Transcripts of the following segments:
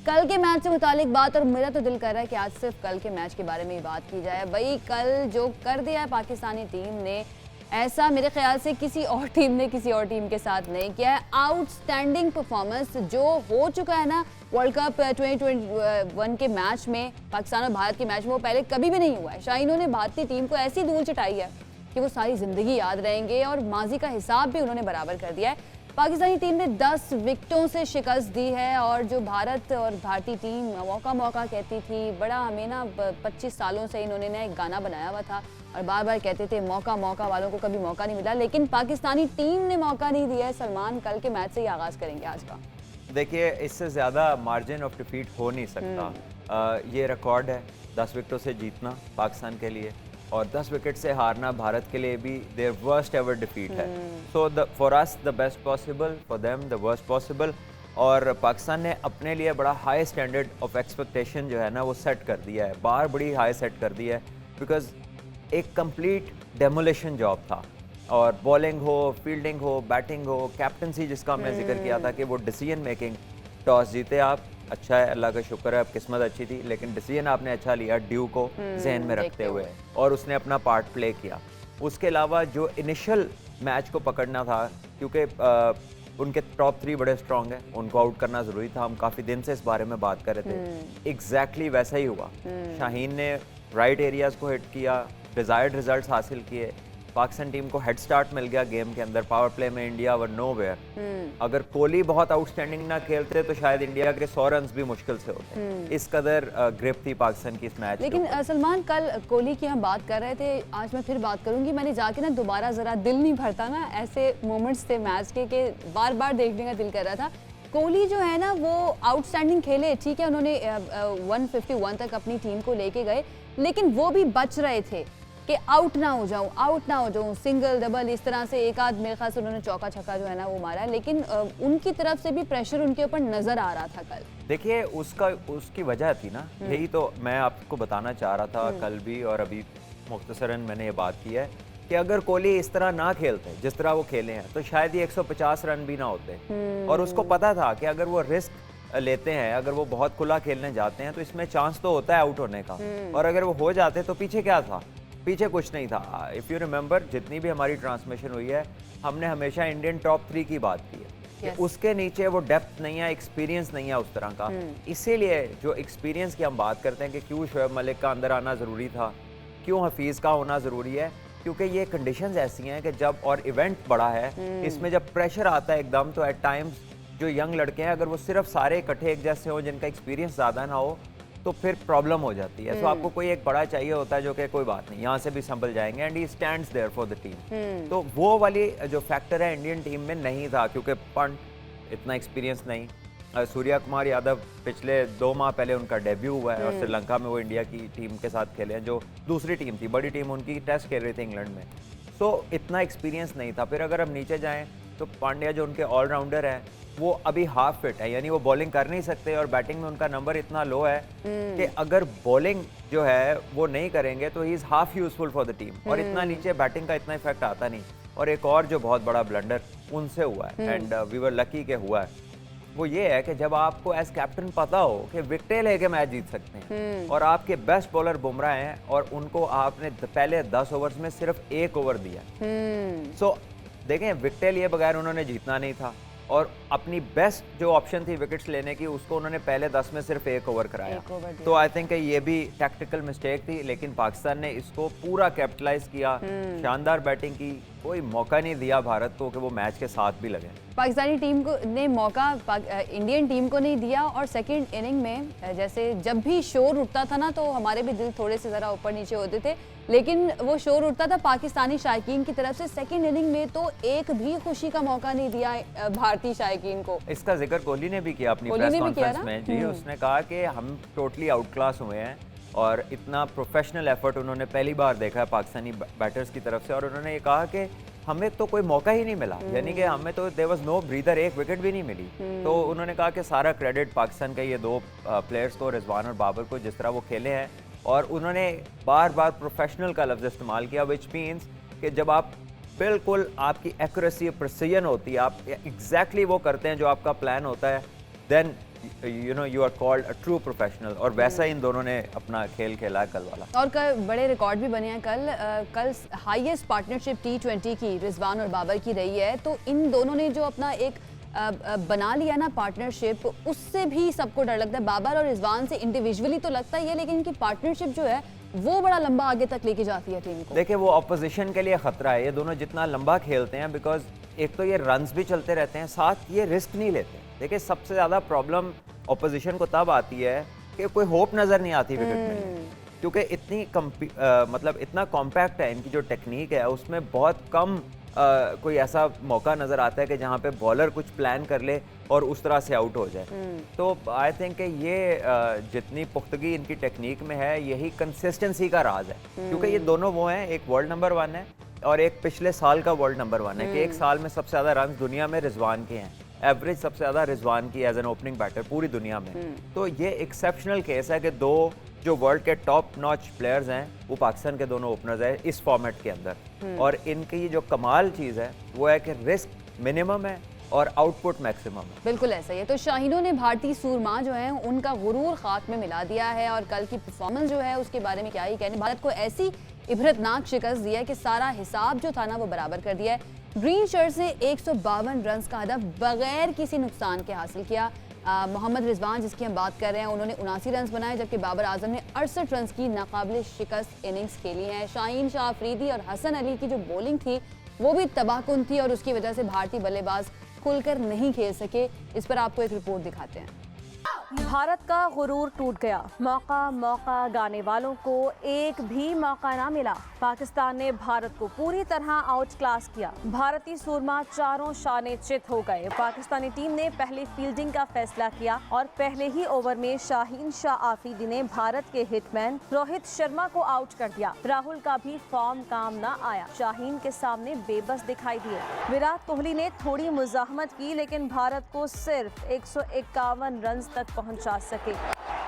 कल के मैच से मुतालिक बात, और मेरा तो दिल कर रहा है कि आज सिर्फ कल के मैच के बारे में ही बात की जाए। भाई कल जो कर दिया है पाकिस्तानी टीम ने, ऐसा मेरे ख्याल से किसी और टीम ने किसी और टीम के साथ नहीं किया है। आउटस्टैंडिंग परफॉर्मेंस जो हो चुका है ना वर्ल्ड कप 2021 के मैच में, पाकिस्तान और भारत के मैच में, वो पहले कभी भी नहीं हुआ है। शाहीनों ने भारतीय टीम को ऐसी धूल चटाई है कि वो सारी जिंदगी याद रहेंगे, और माजी का हिसाब भी उन्होंने बराबर कर दिया है। पाकिस्तानी टीम ने 10 विकेटों से शिकस्त दी है, और जो भारत और भारतीय टीम मौका मौका कहती थी, बड़ा हमें ना 25 सालों से इन्होंने ना एक गाना बनाया हुआ था और बार बार कहते थे मौका मौका वालों को कभी मौका नहीं मिला, लेकिन पाकिस्तानी टीम ने मौका नहीं दिया है। सलमान, कल के मैच से ही आगाज़ करेंगे आज का। देखिए, इससे ज़्यादा मार्जिन ऑफ डिफीट हो नहीं सकता। ये रिकॉर्ड है 10 विकेटों से जीतना पाकिस्तान के लिए, और 10 विकेट से हारना भारत के लिए भी देयर वर्स्ट एवर डिफीट है। So for us the best possible, for them the worst possible. और पाकिस्तान ने अपने लिए बड़ा हाई स्टैंडर्ड ऑफ एक्सपेक्टेशन जो है ना वो सेट कर दिया है, बार बड़ी हाई सेट कर दी है, बिकॉज एक कंप्लीट डेमोलेशन जॉब था। और बॉलिंग हो, फील्डिंग हो, बैटिंग हो, कैप्टनसी जिसका हमने जिक्र किया था कि वो डिसीजन मेकिंग, टॉस जीते आप, अच्छा है, अल्लाह का शुक्र है, अब किस्मत अच्छी थी, लेकिन डिसीजन आपने अच्छा लिया ड्यू को जहन में रखते हुए, और उसने अपना पार्ट प्ले किया। उसके अलावा जो इनिशियल मैच को पकड़ना था, क्योंकि उनके टॉप 3 बड़े स्ट्रॉन्ग हैं, उनको आउट करना ज़रूरी था। हम काफ़ी दिन से इस बारे में बात कर रहे थे। एग्जैक्टली वैसा ही हुआ। शाहीन ने राइट एरियाज़ को हिट किया, डिज़ायर्ड रिजल्ट्स हासिल किए, पाकिस्तान टीम को हेड स्टार्ट मिल गया गेम के अंदर। पावर प्ले में इंडिया वर नोवेयर। अगर कोहली बहुत आउटस्टैंडिंग ना खेलते तो शायद इंडिया के 100 रन भी मुश्किल से होते। इस कदर ग्रिप थी पाकिस्तान की इस मैच। लेकिन सलमान, कल कोहली की हम बात कर रहे थे, आज मैं फिर बात करूंगी। मैंने जाके ना दोबारा जरा दिल नहीं भरता ना, ऐसे मोमेंट्स थे मैच के बार बार देखने का दिल कर रहा था। कोहली जो है ना वो आउटस्टैंडिंग खेले, ठीक है, उन्होंने 151 तक अपनी टीम को लेके गए, लेकिन वो भी बच रहे थे कि आउट ना हो जाऊं, सिंगल डबल इस तरह से एक आध मेरे ख्याल से उन्होंने चौका छक्का जो है ना वो मारा, लेकिन उनकी तरफ से भी प्रेशर उनके ऊपर नजर आ रहा था कल। देखिए, उसकी वजह थी ना, यही तो मैं आपको बताना चाह रहा था कल भी, और अभी मुख्तसरन मैंने ये बात की है कि अगर कोहली इस तरह ना खेलते जिस तरह वो खेले हैं तो शायद ये 150 रन भी ना होते। और उसको पता था कि अगर वो रिस्क लेते हैं, अगर वो बहुत खुला खेलने जाते हैं तो इसमें चांस तो होता है आउट होने का, और अगर वो हो जाते तो पीछे क्या था? पीछे कुछ नहीं था। इफ़ यू रिमेंबर, जितनी भी हमारी ट्रांसमिशन हुई है, हमने हमेशा इंडियन टॉप 3 की बात की है कि उसके नीचे वो डेप्थ नहीं है, एक्सपीरियंस नहीं है उस तरह का। इसीलिए जो एक्सपीरियंस की हम बात करते हैं कि क्यों शोएब मलिक का अंदर आना ज़रूरी था, क्यों हफीज़ का होना ज़रूरी है, क्योंकि ये कंडीशंस ऐसी हैं कि जब, और इवेंट बड़ा है, इसमें जब प्रेशर आता है एकदम, तो एट टाइम्स जो यंग लड़के हैं, अगर वो सिर्फ सारे इकट्ठे एक जैसे हो, जिनका एक्सपीरियंस ज़्यादा ना हो, तो फिर प्रॉब्लम हो जाती है। सो आपको कोई एक बड़ा चाहिए होता है जो कि कोई बात नहीं, यहाँ से भी संभल जाएंगे, and he stands there for the team. तो वो वाली जो फैक्टर है इंडियन टीम में नहीं था, क्योंकि पंट इतना एक्सपीरियंस नहीं। सूर्या कुमार यादव पिछले 2 माह पहले उनका डेब्यू हुआ है, और श्रीलंका में वो इंडिया की टीम के साथ खेले हैं, जो दूसरी टीम थी, बड़ी टीम उनकी टेस्ट खेल रही थी इंग्लैंड में। सो इतना एक्सपीरियंस नहीं था। फिर अगर हम नीचे जाएँ तो पांड्या जो उनके ऑलराउंडर हैं, वो अभी हाफ फिट है, यानी वो बॉलिंग कर नहीं सकते, और बैटिंग में उनका नंबर इतना लो है कि अगर बॉलिंग जो है वो नहीं करेंगे तो he is half useful for the team, और इतना नीचे बैटिंग का इतना इफेक्ट आता नहीं। और एक और जो बहुत बड़ा ब्लंडर उनसे हुआ है, एंड वी वर लकी के हुआ है, वो ये है कि जब आपको एज कैप्टन पता हो कि विकेटें लेके मैच जीत सकते हैं, और आपके बेस्ट बॉलर बुमराह हैं, और उनको आपने पहले 10 ओवर्स में सिर्फ 1 ओवर दिया। सो देखें, विकेटें लिए बगैर उन्होंने जीतना नहीं था, और अपनी बेस्ट जो ऑप्शन थी विकेट्स लेने की, उसको उन्होंने पहले 10 में सिर्फ 1 ओवर कराया। तो आई थिंक ये भी टैक्टिकल मिस्टेक थी, लेकिन पाकिस्तान ने इसको पूरा कैपिटलाइज किया, शानदार बैटिंग की, कोई मौका नहीं दिया भारत को कि वो मैच के साथ भी लगे। पाकिस्तानी टीम को ने मौका इंडियन टीम को नहीं दिया, और सेकंड इनिंग में जैसे जब भी शोर उठता था ना, तो हमारे भी दिल थोड़े से ज़रा ऊपर नीचे होते थे, लेकिन वो शोर उठता था पाकिस्तानी शायकीन की तरफ से। सेकंड इनिंग में तो एक भी खुशी का मौका नहीं दिया भारतीय शायकीन को। इसका जिक्र कोहली ने भी किया अपनी प्रेस कॉन्फ्रेंस में जी। उसने कहा कि हम टोटली आउट क्लास हुए हैं, और इतना प्रोफेशनल एफर्ट उन्होंने पहली बार देखा है पाकिस्तानी बैटर्स की तरफ से। और उन्होंने ये कहा कि हमें तो कोई मौका ही नहीं मिला, यानी कि हमें तो देयर वाज नो ब्रीदर, एक विकेट भी नहीं मिली। तो उन्होंने कहा कि सारा क्रेडिट पाकिस्तान के ये 2 प्लेयर्स को, रिजवान और बाबर को, जिस तरह वो खेले हैं। और उन्होंने बार बार प्रोफेशनल का लफ्ज़ इस्तेमाल किया, विच मीन्स कि जब आप बिल्कुल आपकी एक्यूरेसी प्रिसीजन होती है, आप एग्जैक्टली वो करते हैं जो आपका प्लान होता है, then you know you are called a true professional, और वैसा ही इन दोनों ने अपना खेल खेला कल वाला। और कल बड़े रिकॉर्ड भी बने हैं। कल हाईएस्ट पार्टनरशिप T20 की रिजवान और बाबर की रही है। तो इन दोनों ने जो अपना एक बना लिया ना पार्टनरशिप, उससे भी सबको डर लगता है। बाबर और रिजवान से इंडिविजुअली तो लगता ही है, लेकिन इनकी पार्टनरशिप जो है वो बड़ा लंबा आगे तक लेके जाती है टीम को। देखिए वो अपोजिशन के लिए खतरा है, ये दोनों जितना लंबा खेलते हैं, बिकॉज एक तो ये रन्स भी चलते रहते हैं, साथ ये रिस्क नहीं लेते। देखिए सबसे ज़्यादा प्रॉब्लम अपोजिशन को तब आती है कि कोई होप नज़र नहीं आती विकेट में, क्योंकि इतनी मतलब इतना कॉम्पैक्ट है इनकी जो टेक्निक है, उसमें बहुत कम कोई ऐसा मौका नज़र आता है कि जहाँ पे बॉलर कुछ प्लान कर ले और उस तरह से आउट हो जाए। तो आई थिंक कि ये जितनी पुख्तगी इनकी टेक्निक में है, यही कंसिस्टेंसी का राज है, क्योंकि ये दोनों वो हैं, एक वर्ल्ड नंबर 1 है और एक पिछले साल का वर्ल्ड नंबर 1 है, कि एक साल में सबसे ज़्यादा रन दुनिया में रिजवान के हैं, एवरेज सबसे ज़्यादा रिजवान की एज एन ओपनिंग बैटर पूरी दुनिया में। तो ये एक्सेप्शनल केस है कि दो जो वर्ल्ड के टॉप नॉच प्लेयर्स हैं वो पाकिस्तान के दोनों ओपनर्स हैं इस फॉर्मेट के अंदर। और इनकी जो कमाल चीज़ है वो है कि रिस्क मिनिमम है और आउटपुट मैक्सिमम है। बिल्कुल ऐसा ही है। तो शाहीनों ने भारतीय सूरमा जो है उनका गुरूर खाक में मिला दिया है, और कल की परफॉर्मेंस जो है उसके बारे में क्या ही कहने। भारत को ऐसी इबरतनाक शिकस्त दी है कि सारा हिसाब जो था ना वो बराबर कर दिया है। ग्रीन शर्ट ने 152 रन का हदफ बगैर किसी नुकसान के हासिल किया। मोहम्मद रिजवान जिसकी हम बात कर रहे हैं, उन्होंने 79 रन बनाए, जबकि बाबर आजम ने 68 रन की नाकाबिल शिकस्त इनिंग्स खेली हैं। शाहीन शाह अफरीदी और हसन अली की जो बॉलिंग थी वो भी तबाहकुन थी, और उसकी वजह से भारतीय बल्लेबाज खुलकर नहीं खेल सके। इस पर आपको एक रिपोर्ट दिखाते हैं। भारत का गुरूर टूट गया। मौका मौका गाने वालों को एक भी मौका ना मिला। पाकिस्तान ने भारत को पूरी तरह आउट क्लास किया। भारतीय सूरमा चारों शाने चित हो गए। पाकिस्तानी टीम ने पहले फील्डिंग का फैसला किया और पहले ही ओवर में शाहीन शाह आफरीदी ने भारत के हिटमैन रोहित शर्मा को आउट कर दिया। राहुल का भी फॉर्म काम ना आया, शाहीन के सामने बेबस दिखाई दिए। विराट कोहली ने थोड़ी मुजाहमत की, लेकिन भारत को सिर्फ 151 रन तक पहुंचा सके।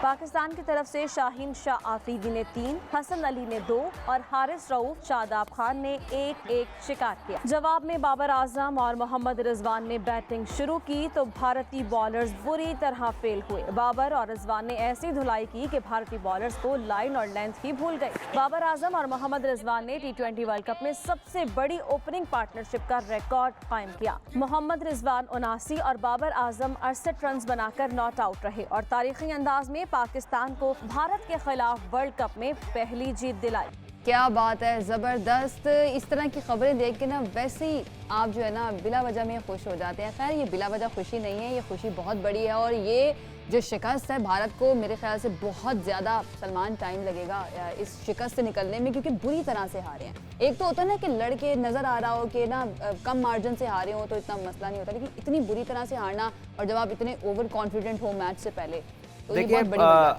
पाकिस्तान की तरफ से शाहीन शाह आफरीदी ने 3, हसन अली ने 2 और हारिस रऊफ शादाब खान ने 1-1 शिकार किया। जवाब में बाबर आजम और मोहम्मद रिजवान ने बैटिंग शुरू की तो भारतीय बॉलर्स बुरी तरह फेल हुए। बाबर और रिजवान ने ऐसी धुलाई की कि भारतीय बॉलर्स को लाइन और लेंथ ही भूल गए। बाबर आजम और मोहम्मद रिजवान ने T20 वर्ल्ड कप में सबसे बड़ी ओपनिंग पार्टनरशिप का रिकॉर्ड कायम किया। मोहम्मद रिजवान 79 और बाबर आजम 68 रन बनाकर नॉट आउट रहे और तारीखी अंदाज में पाकिस्तान को भारत के खिलाफ वर्ल्ड कप में पहली जीत दिलाई। क्या बात है, ज़बरदस्त। इस तरह की खबरें देख के ना वैसे ही आप जो है ना बिला वजह में खुश हो जाते हैं। खैर ये बिला वजह खुशी नहीं है, ये खुशी बहुत बड़ी है, और ये जो शिकस्त है भारत को मेरे ख्याल से बहुत ज़्यादा सलमान टाइम लगेगा इस शिकस्त से निकलने में, क्योंकि बुरी तरह से हारे हैं। एक तो होता है ना कि लड़के नज़र आ रहा हो कि ना कम मार्जिन से हारे हो तो इतना मसला नहीं होता, लेकिन इतनी बुरी तरह से हारना, और जब आप इतने ओवर कॉन्फिडेंट हो मैच से पहले, तो देखिए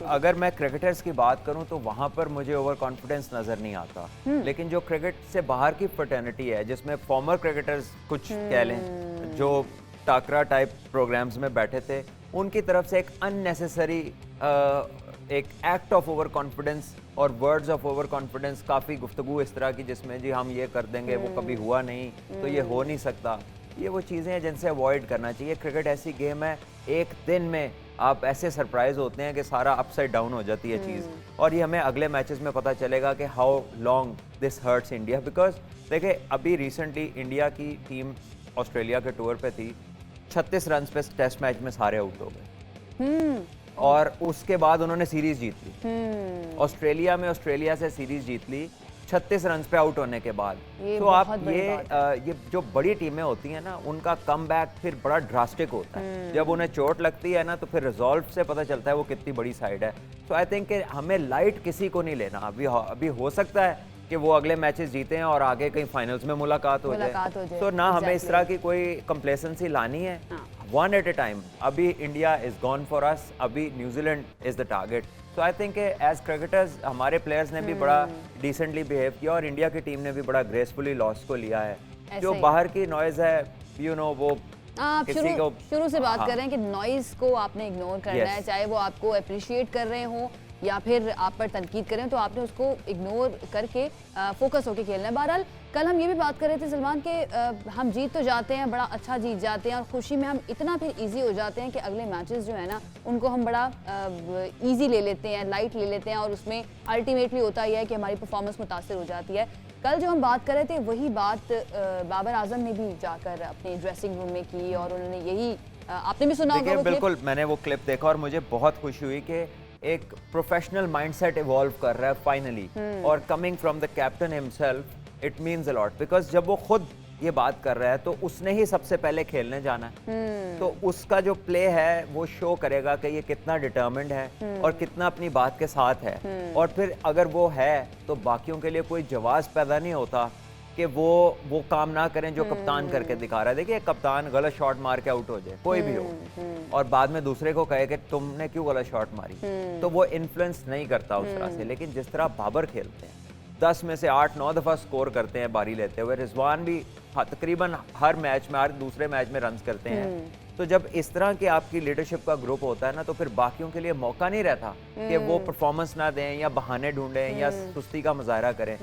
अगर मैं क्रिकेटर्स की बात करूं तो वहां पर मुझे ओवर कॉन्फिडेंस नजर नहीं आता, लेकिन जो क्रिकेट से बाहर की फ्रेटर्निटी है जिसमें फॉर्मर क्रिकेटर्स कुछ कह लें जो टाकरा टाइप प्रोग्राम्स में बैठे थे, उनकी तरफ से एक अननेसेसरी एक एक्ट ऑफ ओवर कॉन्फिडेंस और वर्ड्स ऑफ ओवर कॉन्फिडेंस, काफ़ी गुफ्तगू इस तरह की जिसमें जी हम ये कर देंगे, वो कभी हुआ नहीं तो ये हो नहीं सकता, ये वो चीज़ें हैं जिनसे अवॉइड करना चाहिए। क्रिकेट ऐसी गेम है, एक दिन में आप ऐसे सरप्राइज होते हैं कि सारा अपसाइड डाउन हो जाती है चीज़, और ये हमें अगले मैचेस में पता चलेगा कि how long this hurts India. Because देखिए अभी रिसेंटली इंडिया की टीम ऑस्ट्रेलिया के टूर पे थी, 36 रन पे टेस्ट मैच में सारे आउट हो गए, और उसके बाद उन्होंने सीरीज जीत ली। ऑस्ट्रेलिया में ऑस्ट्रेलिया से सीरीज जीत ली 36 रन पे आउट होने के बाद। तो आप ये जो बड़ी टीमें होती हैं ना, उनका कमबैक फिर बड़ा ड्रास्टिक होता है। जब उन्हें चोट लगती है ना तो फिर रिजॉल्व से पता चलता है वो कितनी बड़ी साइड है। तो आई थिंक कि हमें लाइट किसी को नहीं लेना। अभी हो सकता है कि वो अगले मैचेस जीते हैं और आगे कहीं फाइनल्स में मुलाकात हो जाए, तो ना हमें इस तरह की कोई कंप्लेसेंसी लानी है। One at a time. अभी India is gone for us, अभी New Zealand is the target. So I think as cricketers हमारे प्लेयर्स ने भी बड़ा डिसेंटली बिहेव किया और इंडिया की टीम ने भी बड़ा ग्रेसफुली लॉस को लिया है। जो बाहर की नॉइज है, यू नो, वो आप शुरू से बात कर रहे हैं कि नॉइज को आपने इग्नोर करना है, चाहे वो आपको अप्रिशिएट कर रहे हो या फिर आप पर तनकीद करें तो आपने उसको इग्नोर करके फोकस होकर खेलना है। बहरहाल कल हम ये भी बात कर रहे थे सलमान के हम जीत तो जाते हैं, बड़ा अच्छा जीत जाते हैं और खुशी में हम इतना फिर इजी हो जाते हैं कि अगले मैचेस जो है ना उनको हम बड़ा इजी ले लेते हैं, लाइट ले लेते हैं और उसमें अल्टीमेटली होता यह है कि हमारी परफॉर्मेंस मुतासर हो जाती है। कल जो हम बात कर रहे थे वही बात बाबर आजम ने भी जाकर अपने ड्रेसिंग रूम में की और उन्होंने यही आपने भी सुना होगा देखिए वो क्लिप। बिल्कुल, मैंने वो क्लिप देखा और मुझे बहुत खुशी हुई कि एक प्रोफेशनल माइंडसेट इवॉल्व कर रहा है फाइनली, और coming from the captain himself it means a lot, because जब वो खुद ये बात कर रहा है तो उसने ही सबसे पहले खेलने जाना है, तो उसका जो प्ले है वो शो करेगा कि ये कितना डिटर्मिन्ड है और कितना अपनी बात के साथ है। और फिर अगर वो है तो बाकियों के लिए कोई जवाब पैदा नहीं होता कि वो काम ना करें जो कप्तान करके दिखा रहा है। देखिए कप्तान गलत शॉट मार के आउट हो जाए, कोई भी हो, और बाद में दूसरे को कहे कि तुमने क्यों गलत शॉट मारी, तो वो इन्फ्लुएंस नहीं करता उस तरह से। लेकिन जिस तरह बाबर खेलते हैं, 10 में से 8-9 दफ़ा स्कोर करते हैं बारी लेते हुए, रिजवान भी तकरीबन हर मैच में, हर दूसरे मैच में रन्स करते हैं, तो जब इस तरह की आपकी लीडरशिप का ग्रुप होता है ना तो फिर बाकियों के लिए मौका नहीं रहता कि वो परफॉर्मेंस ना दें या बहाने ढूंढें या सुस्ती का मुजाहरा करें।